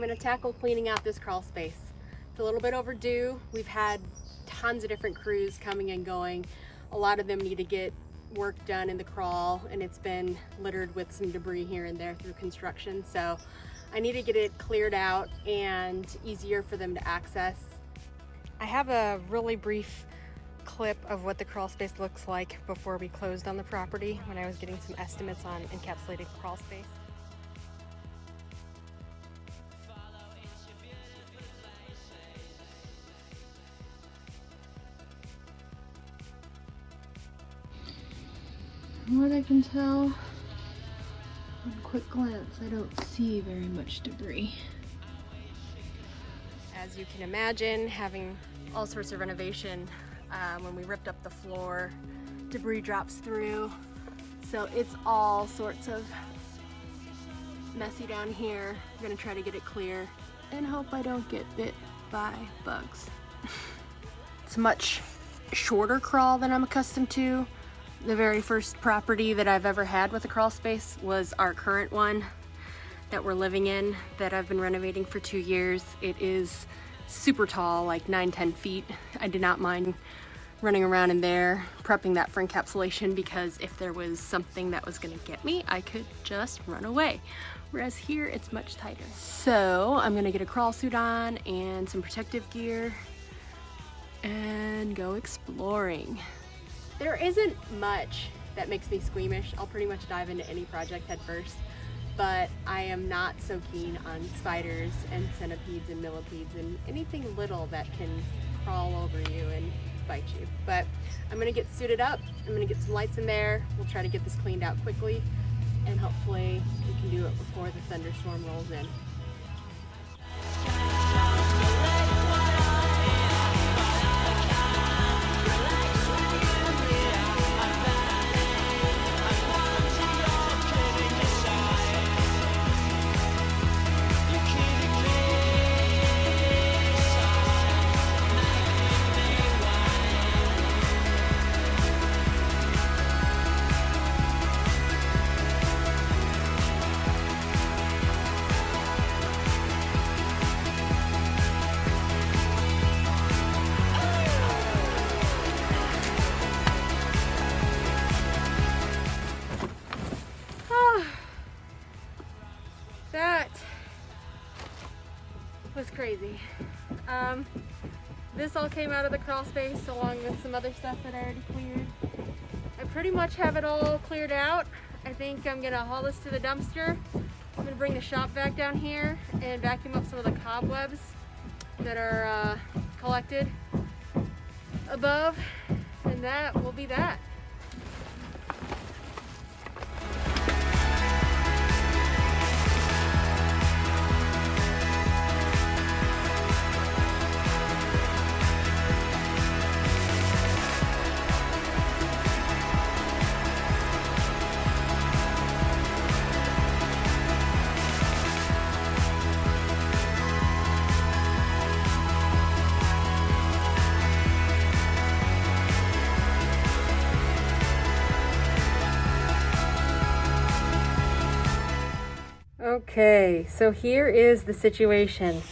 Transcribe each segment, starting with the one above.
gonna tackle cleaning out this crawl space. It's a little bit overdue. We've had tons of different crews coming and going. A lot of them need to get work done in the crawl, and it's been littered with some debris here and there through construction. So I need to get it cleared out and easier for them to access. I have a really brief clip of what the crawl space looks like before we closed on the property when I was getting some estimates on encapsulated crawl space. From what I can tell, on a quick glance, I don't see very much debris. As you can imagine, having all sorts of renovation, when we ripped up the floor, debris drops through. So it's all sorts of messy down here. I'm gonna try to get it clear and hope I don't get bit by bugs. It's a much shorter crawl than I'm accustomed to. The very first property that I've ever had with a crawl space was our current one that we're living in, that I've been renovating for 2 years. It is super tall, like 9-10 feet. I did not mind running around in there, prepping that for encapsulation, because if there was something that was gonna get me, I could just run away. Whereas here, it's much tighter. So I'm gonna get a crawl suit on and some protective gear and go exploring. There isn't much that makes me squeamish. I'll pretty much dive into any project head first, but I am not so keen on spiders and centipedes and millipedes and anything little that can crawl over you and bite you. But I'm gonna get suited up. I'm gonna get some lights in there. We'll try to get this cleaned out quickly, and hopefully we can do it before the thunderstorm rolls in. That was crazy. This all came out of the crawl space along with some other stuff that I already cleared. I pretty much have it all cleared out. I think I'm gonna haul this to the dumpster. I'm gonna bring the shop vac down here and vacuum up some of the cobwebs that are collected above, and that will be that. Okay, so here is the situation.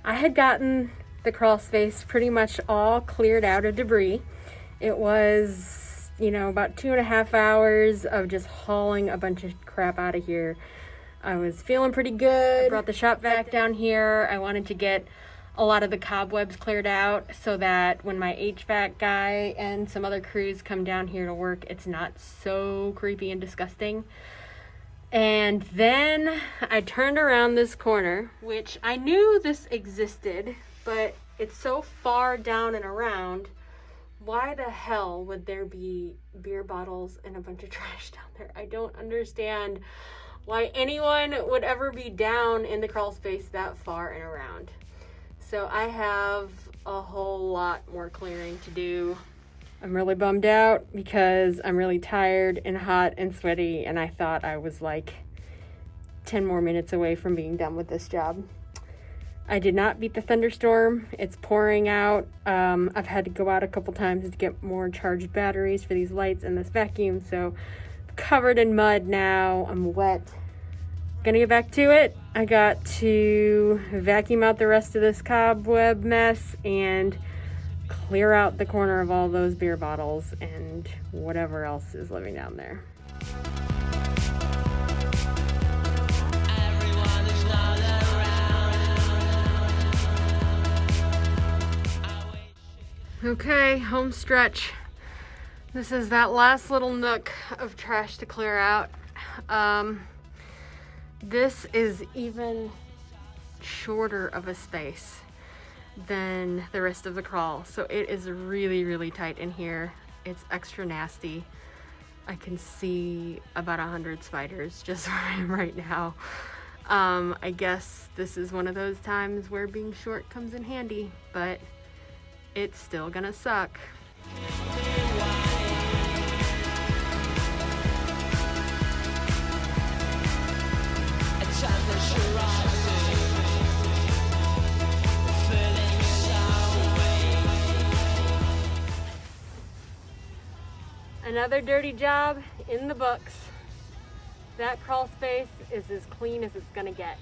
I had gotten the crawl space pretty much all cleared out of debris. It was, about 2.5 hours of just hauling a bunch of crap out of here. I was feeling pretty good. I brought the shop vac down here. I wanted to get a lot of the cobwebs cleared out so that when my HVAC guy and some other crews come down here to work, it's not so creepy and disgusting. And then I turned around this corner, which I knew this existed, but it's so far down and around. Why the hell would there be beer bottles and a bunch of trash down there? I don't understand why anyone would ever be down in the crawl space that far and around. So I have a whole lot more clearing to do. I'm really bummed out because I'm really tired and hot and sweaty, and I thought I was like 10 more minutes away from being done with this job. I did not beat the thunderstorm. It's pouring out. I've had to go out a couple times to get more charged batteries for these lights and this vacuum, so I'm covered in mud now. I'm wet, Gonna get back to it. I got to vacuum out the rest of this cobweb mess and clear out the corner of all those beer bottles and whatever else is living down there. Okay, home stretch. This is that last little nook of trash to clear out. This is even shorter of a space than the rest of the crawl. So it is really, really tight in here. It's extra nasty. I can see about 100 spiders just where I am right now. I guess this is one of those times where being short comes in handy, but it's still gonna suck. Another dirty job in the books. That crawl space is as clean as it's gonna get.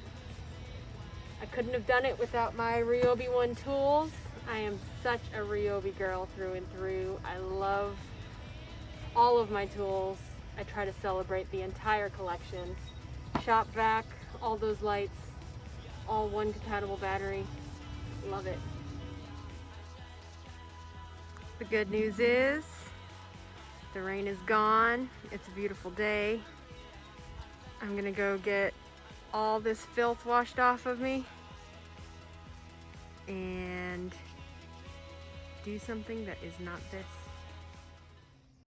I couldn't have done it without my Ryobi One tools. I am such a Ryobi girl through and through. I love all of my tools. I try to celebrate the entire collection. Shop vac, all those lights, all one compatible battery. Love it. The good news is the rain is gone. It's a beautiful day. I'm gonna go get all this filth washed off of me and do something that is not this.